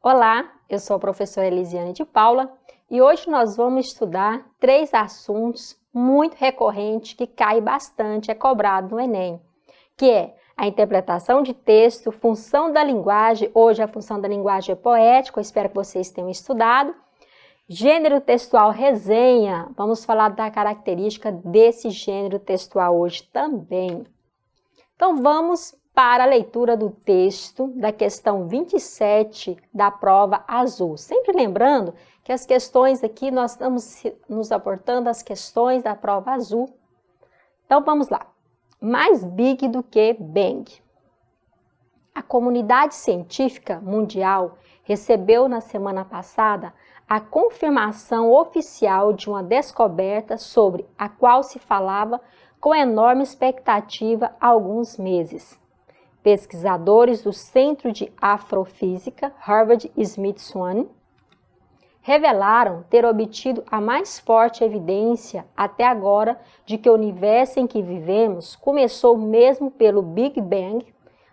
Olá, eu sou a professora Elisiane de Paula e hoje nós vamos estudar 3 assuntos muito recorrentes que cai bastante, é cobrado no Enem, que é a interpretação de texto, função da linguagem, hoje a função da linguagem é poética, eu espero que vocês tenham estudado, gênero textual resenha, vamos falar da característica desse gênero textual hoje também. Então vamos para a leitura do texto da questão 27 da prova azul. Sempre lembrando que as questões aqui, nós estamos nos aportando as questões da prova azul. Então vamos lá. Mais big do que bang. A comunidade científica mundial recebeu na semana passada a confirmação oficial de uma descoberta sobre a qual se falava com enorme expectativa há alguns meses. Pesquisadores do Centro de Astrofísica, Harvard-Smithsonian, revelaram ter obtido a mais forte evidência até agora de que o universo em que vivemos começou mesmo pelo Big Bang,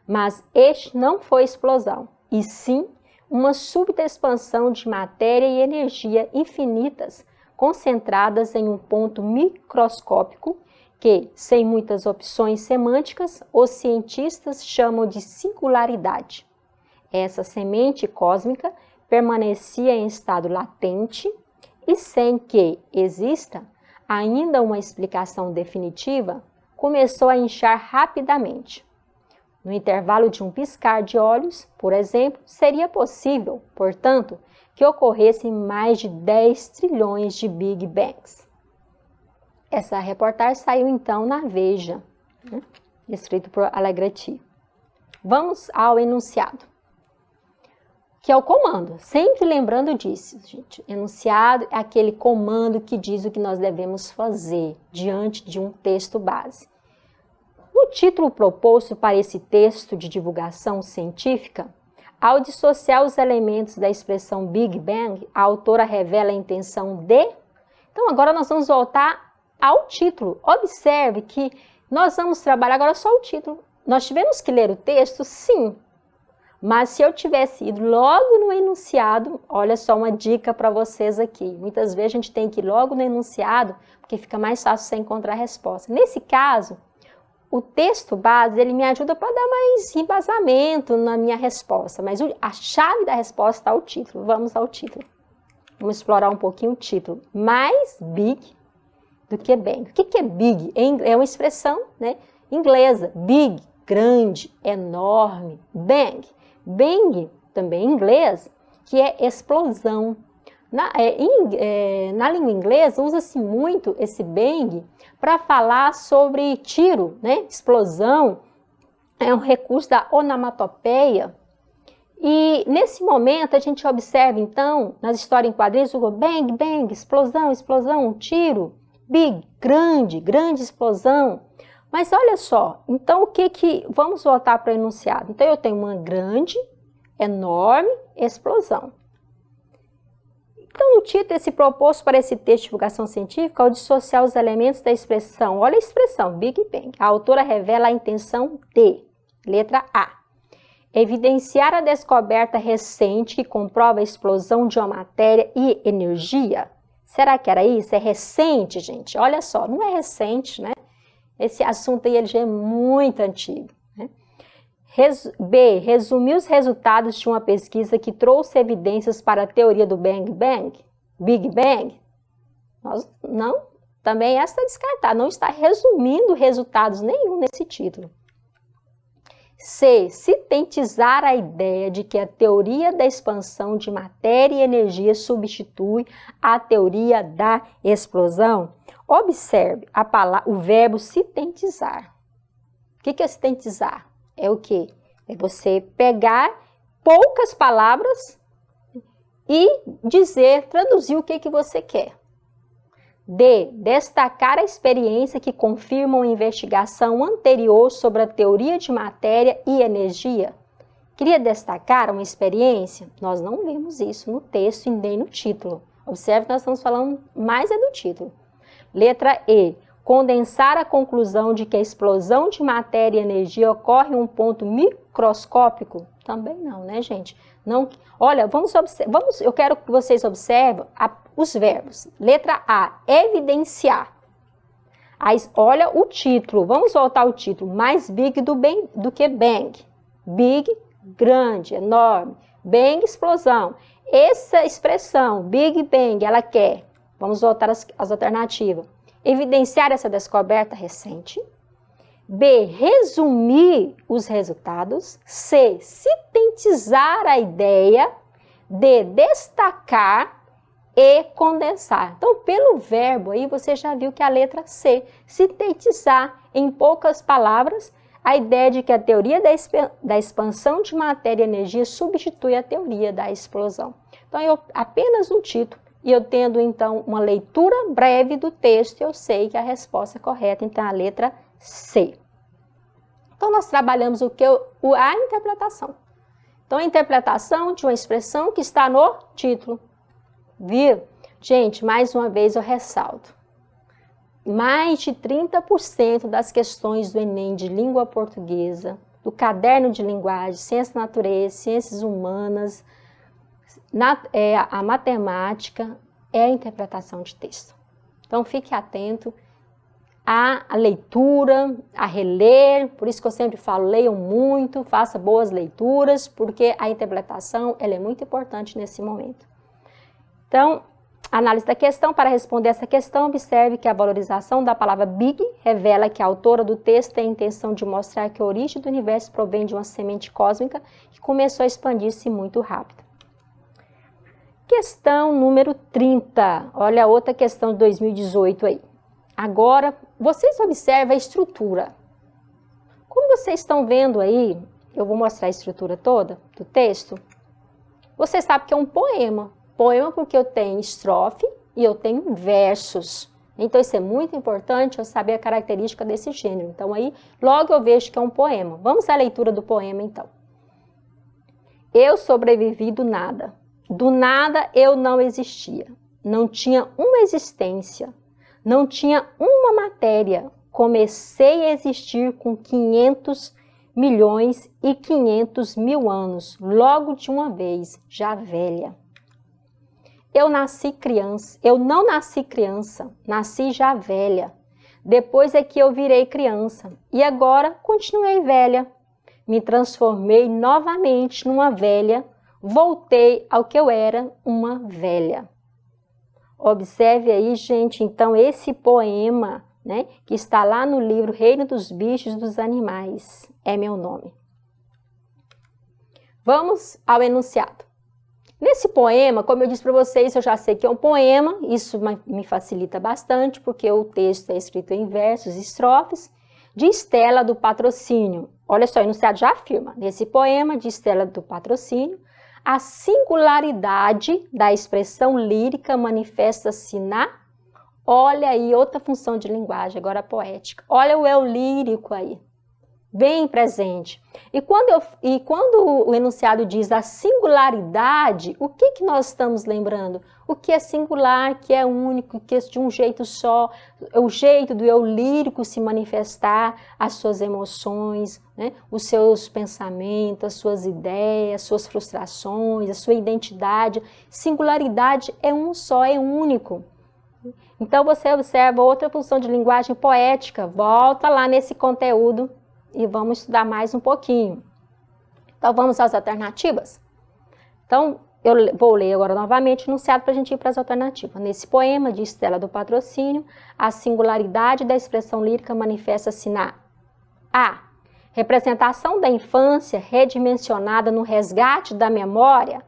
mas este não foi explosão, e sim uma súbita expansão de matéria e energia infinitas concentradas em um ponto microscópico que, sem muitas opções semânticas, os cientistas chamam de singularidade. Essa semente cósmica permanecia em estado latente e, sem que exista ainda uma explicação definitiva, começou a inchar rapidamente. No intervalo de um piscar de olhos, por exemplo, seria possível, portanto, que ocorressem mais de 10 trilhões de Big Bangs. Essa reportagem saiu então na Veja, escrito por Alegrete. Vamos ao enunciado, que é o comando. Sempre lembrando disso, gente. Enunciado é aquele comando que diz o que nós devemos fazer diante de um texto base. No título proposto para esse texto de divulgação científica, ao dissociar os elementos da expressão Big Bang, a autora revela a intenção de... Então agora nós vamos voltar ao título. Observe que nós vamos trabalhar agora só o título. Nós tivemos que ler o texto? Sim. Mas se eu tivesse ido logo no enunciado, olha só uma dica para vocês aqui. Muitas vezes a gente tem que ir logo no enunciado, porque fica mais fácil você encontrar a resposta. Nesse caso, o texto base, ele me ajuda para dar mais embasamento na minha resposta. Mas a chave da resposta está o título. Vamos ao título. Vamos explorar um pouquinho o título. Mais big do que bang. O que é big? É uma expressão, né, inglesa. Big, grande, enorme. Bang. Bang, também em inglês, que é explosão. Na língua inglesa, usa-se muito esse bang para falar sobre tiro, né? Explosão. É um recurso da onomatopeia. E nesse momento a gente observa, então, nas histórias em quadrinhos, o bang, bang, explosão, explosão, tiro. Big, grande, grande explosão. Mas olha só, então vamos voltar para o enunciado. Então eu tenho uma grande, enorme explosão. Então no título, esse proposto para esse texto de divulgação científica é o dissociar os elementos da expressão. Olha a expressão, Big Bang. A autora revela a intenção de, letra A, evidenciar a descoberta recente que comprova a explosão de uma matéria e energia. Será que era isso? É recente, gente? Olha só, não é recente, né? Esse assunto aí ele já é muito antigo. Né? B. Resumir os resultados de uma pesquisa que trouxe evidências para a teoria do Big Bang. Não, também essa está descartada. Não está resumindo resultados nenhum nesse título. C. Sintetizar a ideia de que a teoria da expansão de matéria e energia substitui a teoria da explosão. Observe o verbo sintetizar. O que é sintetizar? É o quê? É você pegar poucas palavras e traduzir o que você quer. D. Destacar a experiência que confirma uma investigação anterior sobre a teoria de matéria e energia. Queria destacar uma experiência? Nós não vimos isso no texto e nem no título. Observe que nós estamos falando mais do título. Letra E. condensar a conclusão de que a explosão de matéria e energia ocorre em um ponto microscópico? Também não, né, gente? Não. Olha, eu quero que vocês observem os verbos. Letra A, evidenciar. Aí, olha o título, vamos voltar ao título. Mais big do que bang. Big, grande, enorme. Bang, explosão. Essa expressão, big bang, ela quer, vamos voltar às alternativas, evidenciar essa descoberta recente. B, resumir os resultados. C, sintetizar a ideia. D, destacar. E, condensar. Então, pelo verbo aí, você já viu que a letra C, sintetizar, em poucas palavras, a ideia de que a teoria da expansão de matéria e energia substitui a teoria da explosão. Então, apenas um título, e eu tendo, então, uma leitura breve do texto, eu sei que a resposta é correta, então, a letra C. Então, nós trabalhamos o que? A interpretação. Então, a interpretação de uma expressão que está no título. Viu? Gente, mais uma vez eu ressalto. Mais de 30% das questões do Enem de língua portuguesa, do caderno de linguagem, ciências da natureza, ciências humanas, a matemática, é a interpretação de texto. Então, fique atento à leitura, a reler, por isso que eu sempre falo, leiam muito, faça boas leituras, porque a interpretação ela é muito importante nesse momento. Então, análise da questão. Para responder essa questão, observe que a valorização da palavra big revela que a autora do texto tem a intenção de mostrar que a origem do universo provém de uma semente cósmica que começou a expandir-se muito rápido. Questão número 30. Olha a outra questão de 2018 aí. Agora, vocês observam a estrutura. Como vocês estão vendo aí, eu vou mostrar a estrutura toda do texto. Você sabe que é um poema. Poema porque eu tenho estrofe e eu tenho versos. Então, isso é muito importante eu saber a característica desse gênero. Então, aí, logo eu vejo que é um poema. Vamos à leitura do poema, então. Eu sobrevivi do nada. Do nada eu não existia. Não tinha uma existência. Não tinha uma matéria. Comecei a existir com 500 milhões e 500 mil anos. Logo de uma vez, já velha. Eu nasci criança, eu não nasci criança, nasci já velha. Depois é que eu virei criança e agora continuei velha. Me transformei novamente numa velha, voltei ao que eu era, uma velha. Observe aí, gente, então esse poema, né, que está lá no livro Reino dos Bichos e dos Animais, é meu nome. Vamos ao enunciado. Nesse poema, como eu disse para vocês, eu já sei que é um poema, isso me facilita bastante, porque o texto é escrito em versos e estrofes, de Estela do Patrocínio. Olha só, o enunciado já afirma, nesse poema de Estela do Patrocínio, a singularidade da expressão lírica manifesta-se na... Olha aí, outra função de linguagem, agora poética. Olha o eu lírico aí. Bem presente. E quando o enunciado diz a singularidade, o que nós estamos lembrando? O que é singular, que é único, que é de um jeito só, o jeito do eu lírico se manifestar, as suas emoções, né? Os seus pensamentos, as suas ideias, as suas frustrações, a sua identidade. Singularidade é um só, é único. Então você observa outra função de linguagem poética, volta lá nesse conteúdo e vamos estudar mais um pouquinho. Então, vamos às alternativas? Então, eu vou ler agora novamente o enunciado para a gente ir para as alternativas. Nesse poema de Estela do Patrocínio, a singularidade da expressão lírica manifesta-se na A. Representação da infância redimensionada no resgate da memória.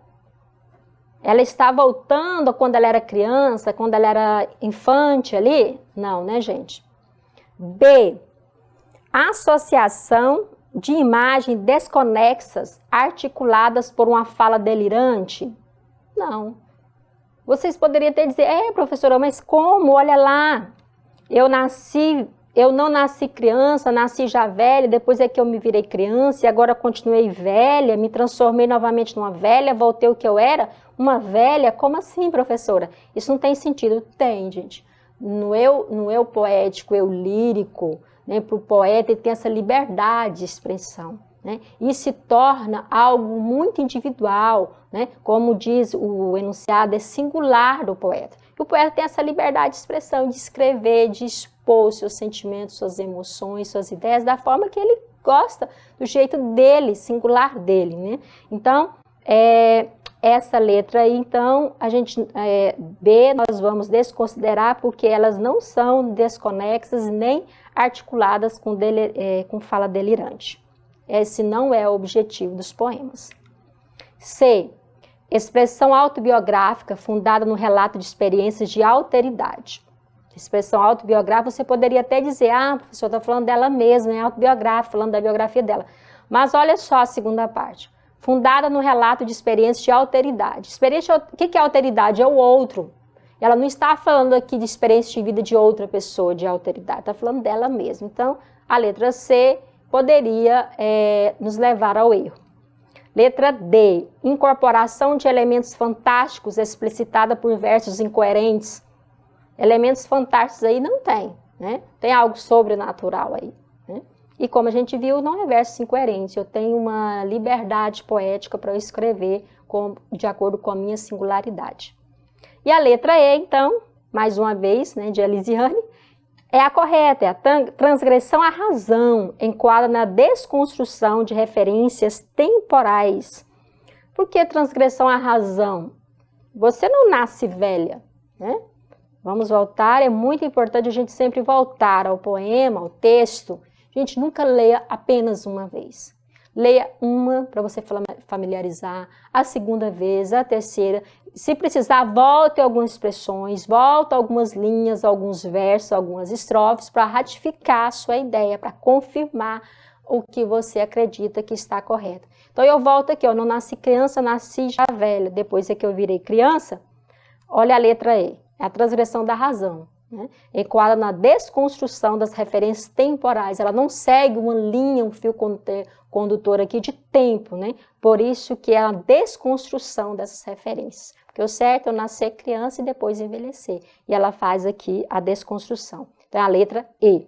Ela está voltando a quando ela era criança, quando ela era infante ali? Não, né, gente? B. Associação de imagens desconexas, articuladas por uma fala delirante? Não. Vocês poderiam até dizer, professora, mas como? Olha lá, eu não nasci criança, nasci já velha, depois é que eu me virei criança e agora continuei velha, me transformei novamente numa velha, voltei o que eu era, uma velha? Como assim, professora? Isso não tem sentido? Tem, gente. no eu poético, eu lírico, né? Para o poeta ele tem essa liberdade de expressão, né? E se torna algo muito individual, né? Como diz o enunciado, é singular do poeta. E o poeta tem essa liberdade de expressão, de escrever, de expor seus sentimentos, suas emoções, suas ideias, da forma que ele gosta, do jeito dele, singular dele, né? Então, essa letra aí, então, a gente, B, nós vamos desconsiderar porque elas não são desconexas nem articuladas com fala delirante. Esse não é o objetivo dos poemas. C, expressão autobiográfica fundada no relato de experiências de alteridade. Expressão autobiográfica, você poderia até dizer, professor, está falando dela mesma, é autobiográfica, falando da biografia dela. Mas olha só a segunda parte. Fundada no relato de experiências de alteridade. O que é alteridade? É o outro. Ela não está falando aqui de experiência de vida de outra pessoa, de alteridade, está falando dela mesma. Então, a letra C poderia nos levar ao erro. Letra D, incorporação de elementos fantásticos explicitada por versos incoerentes. Elementos fantásticos aí não tem, né? Tem algo sobrenatural aí, né? E como a gente viu, não é versos incoerentes. Eu tenho uma liberdade poética para eu escrever de acordo com a minha singularidade. E a letra E, então, mais uma vez, né, de Elisiane, é a correta, é a transgressão à razão, enquadra na desconstrução de referências temporais. Por que transgressão à razão? Você não nasce velha, né? Vamos voltar, é muito importante a gente sempre voltar ao poema, ao texto. Gente, nunca leia apenas uma vez. Leia uma para você familiarizar, a segunda vez, a terceira. Se precisar, volte algumas expressões, volte algumas linhas, alguns versos, algumas estrofes para ratificar a sua ideia, para confirmar o que você acredita que está correto. Então eu volto aqui, eu não nasci criança, nasci já velha. Depois é que eu virei criança, olha a letra E, é a transgressão da razão. Né? Enquadra na desconstrução das referências temporais. Ela não segue uma linha, um fio condutor aqui de tempo, né? Por isso que é a desconstrução dessas referências. Porque o certo é eu nascer criança e depois envelhecer. E ela faz aqui a desconstrução. Então é a letra E.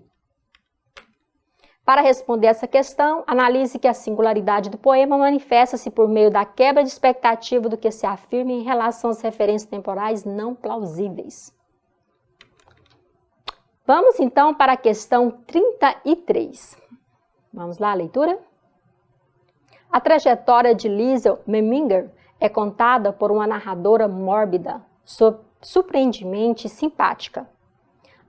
Para responder essa questão, analise que a singularidade do poema manifesta-se por meio da quebra de expectativa do que se afirma em relação às referências temporais não plausíveis. Vamos então para a questão 33. Vamos lá, a leitura? A trajetória de Liesl Meminger é contada por uma narradora mórbida, surpreendentemente simpática.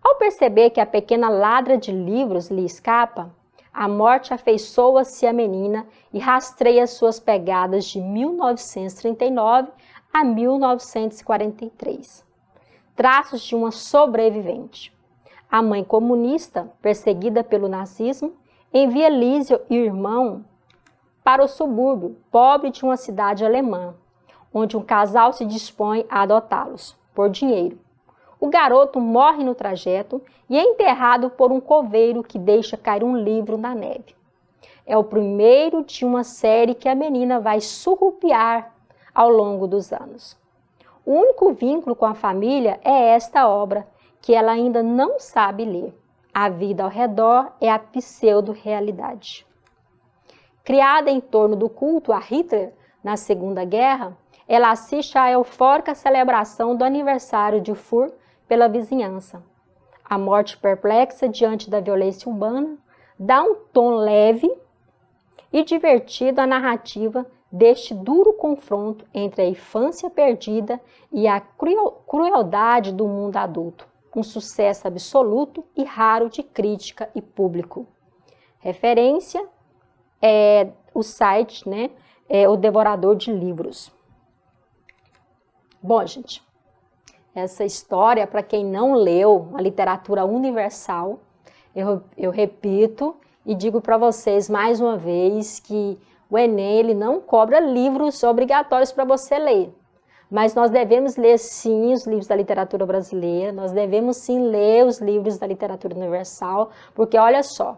Ao perceber que a pequena ladra de livros lhe escapa, a morte afeiçoa-se à menina e rastreia suas pegadas de 1939 a 1943. Traços de uma sobrevivente. A mãe comunista, perseguida pelo nazismo, envia Liesl e o irmão para o subúrbio pobre de uma cidade alemã, onde um casal se dispõe a adotá-los, por dinheiro. O garoto morre no trajeto e é enterrado por um coveiro que deixa cair um livro na neve. É o primeiro de uma série que a menina vai surrupiar ao longo dos anos. O único vínculo com a família é esta obra, que ela ainda não sabe ler. A vida ao redor é a pseudo-realidade. Criada em torno do culto a Hitler na Segunda Guerra, ela assiste à eufórica celebração do aniversário de Fuhr pela vizinhança. A morte perplexa diante da violência urbana dá um tom leve e divertido à narrativa deste duro confronto entre a infância perdida e a crueldade do mundo adulto. Um sucesso absoluto e raro de crítica e público. Referência é o site, né? É o Devorador de Livros. Bom, gente, essa história, para quem não leu a literatura universal, eu repito e digo para vocês mais uma vez que o Enem ele não cobra livros obrigatórios para você ler. Mas nós devemos ler, sim, os livros da literatura brasileira, nós devemos, sim, ler os livros da literatura universal, porque, olha só,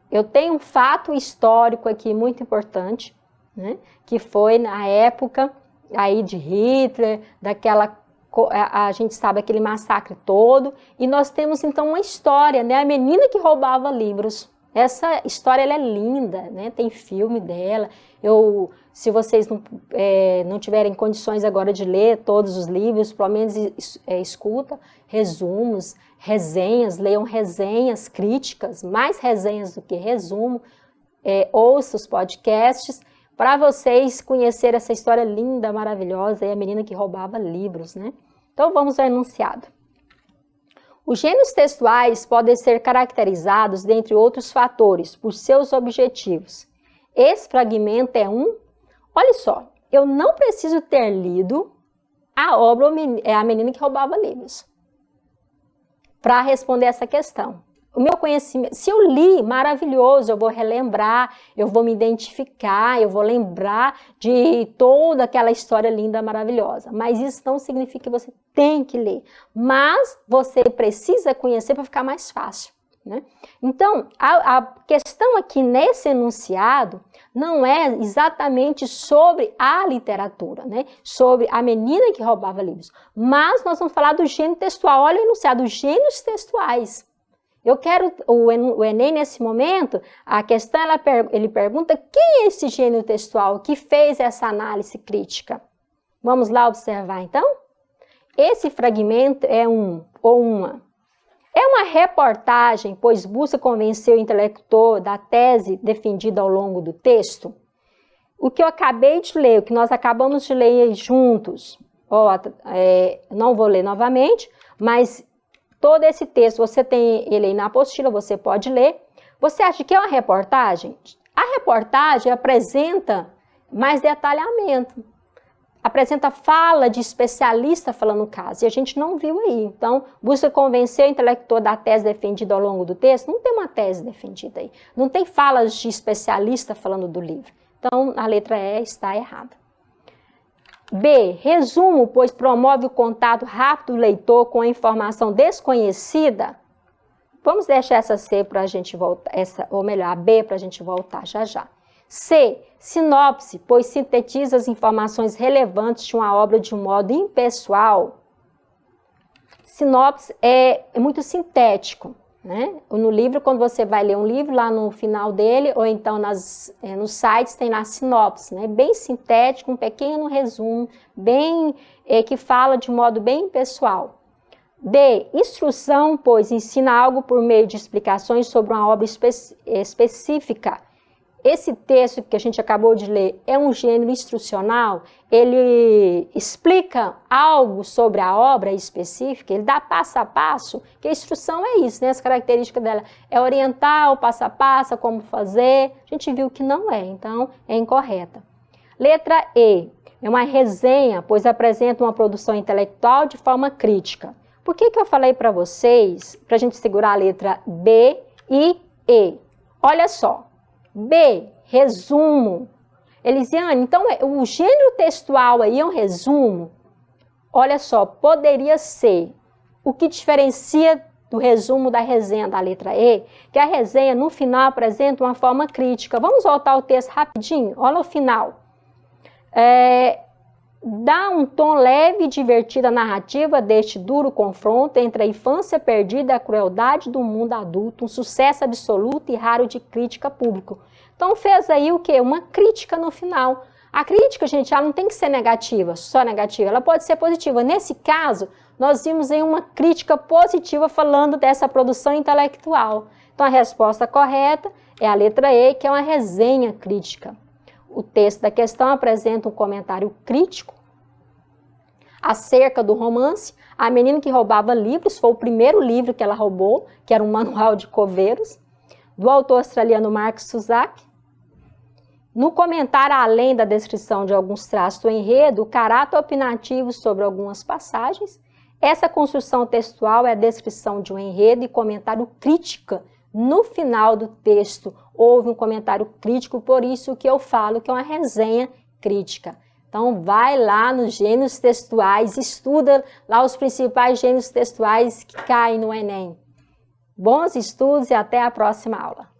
eu tenho um fato histórico aqui muito importante, né, que foi na época aí de Hitler, daquela a gente sabe aquele massacre todo, e nós temos então uma história, né? A menina que roubava livros. Essa história ela é linda, né? Tem filme dela. Se vocês não tiverem condições agora de ler todos os livros, pelo menos escuta resumos, resenhas, leiam resenhas críticas, mais resenhas do que resumo, ouça os podcasts, para vocês conhecerem essa história linda, maravilhosa, a menina que roubava livros, né? Então vamos ao enunciado. Os gêneros textuais podem ser caracterizados, dentre outros fatores, por seus objetivos. Esse fragmento é olha só, eu não preciso ter lido a obra A Menina que Roubava Livros para responder essa questão. O meu conhecimento, se eu li, maravilhoso, eu vou relembrar, eu vou me identificar, eu vou lembrar de toda aquela história linda, maravilhosa. Mas isso não significa que você tem que ler, mas você precisa conhecer para ficar mais fácil, né? Então, a questão aqui nesse enunciado não é exatamente sobre a literatura, né? Sobre a menina que roubava livros, mas nós vamos falar do gênero textual. Olha o enunciado, os gêneros textuais. Eu quero, o Enem nesse momento, a questão ele pergunta quem é esse gênero textual que fez essa análise crítica. Vamos lá observar então? Esse fragmento é É uma reportagem, pois busca convencer o intelector da tese defendida ao longo do texto. O que eu acabei de ler, o que nós acabamos de ler juntos, não vou ler novamente, mas todo esse texto, você tem ele aí na apostila, você pode ler. Você acha que é uma reportagem? A reportagem apresenta mais detalhamento, apresenta fala de especialista falando o caso, e a gente não viu aí. Então, busca convencer o intelector da tese defendida ao longo do texto. Não tem uma tese defendida aí, não tem falas de especialista falando do livro. Então, a letra E está errada. B, resumo, pois promove o contato rápido do leitor com a informação desconhecida. Vamos deixar essa C para a gente voltar, a B para a gente voltar já já. C, sinopse, pois sintetiza as informações relevantes de uma obra de um modo impessoal. Sinopse é muito sintético, né? No livro, quando você vai ler um livro, lá no final dele, ou então nos sites, tem lá sinopse, né? Bem sintético, um pequeno resumo, que fala de modo bem impessoal. D, instrução, pois ensina algo por meio de explicações sobre uma obra específica. Esse texto que a gente acabou de ler é um gênero instrucional, ele explica algo sobre a obra específica, ele dá passo a passo, que a instrução é isso, né? As características dela é orientar o passo a passo, como fazer, a gente viu que não é, então é incorreta. Letra E, é uma resenha, pois apresenta uma produção intelectual de forma crítica. Por que eu falei para vocês, para a gente segurar a letra B e E? Olha só. B, resumo. Elisiane, então o gênero textual aí é um resumo? Olha só, poderia ser. O que diferencia do resumo da resenha da letra E, que a resenha no final apresenta uma forma crítica. Vamos voltar ao texto rapidinho? Olha o final. Dá um tom leve e divertido à narrativa deste duro confronto entre a infância perdida e a crueldade do mundo adulto, um sucesso absoluto e raro de crítica pública. Então fez aí o quê? Uma crítica no final. A crítica, gente, ela não tem que ser negativa, só negativa, ela pode ser positiva. Nesse caso, nós vimos aí uma crítica positiva falando dessa produção intelectual. Então a resposta correta é a letra E, que é uma resenha crítica. O texto da questão apresenta um comentário crítico acerca do romance. A Menina que Roubava Livros foi o primeiro livro que ela roubou, que era um manual de coveiros, do autor australiano Mark Zusak. No comentário, além da descrição de alguns traços do enredo, o caráter opinativo sobre algumas passagens. Essa construção textual é a descrição de um enredo e comentário crítica. No final do texto, houve um comentário crítico, por isso que eu falo que é uma resenha crítica. Então, vai lá nos gêneros textuais, estuda lá os principais gêneros textuais que caem no Enem. Bons estudos e até a próxima aula.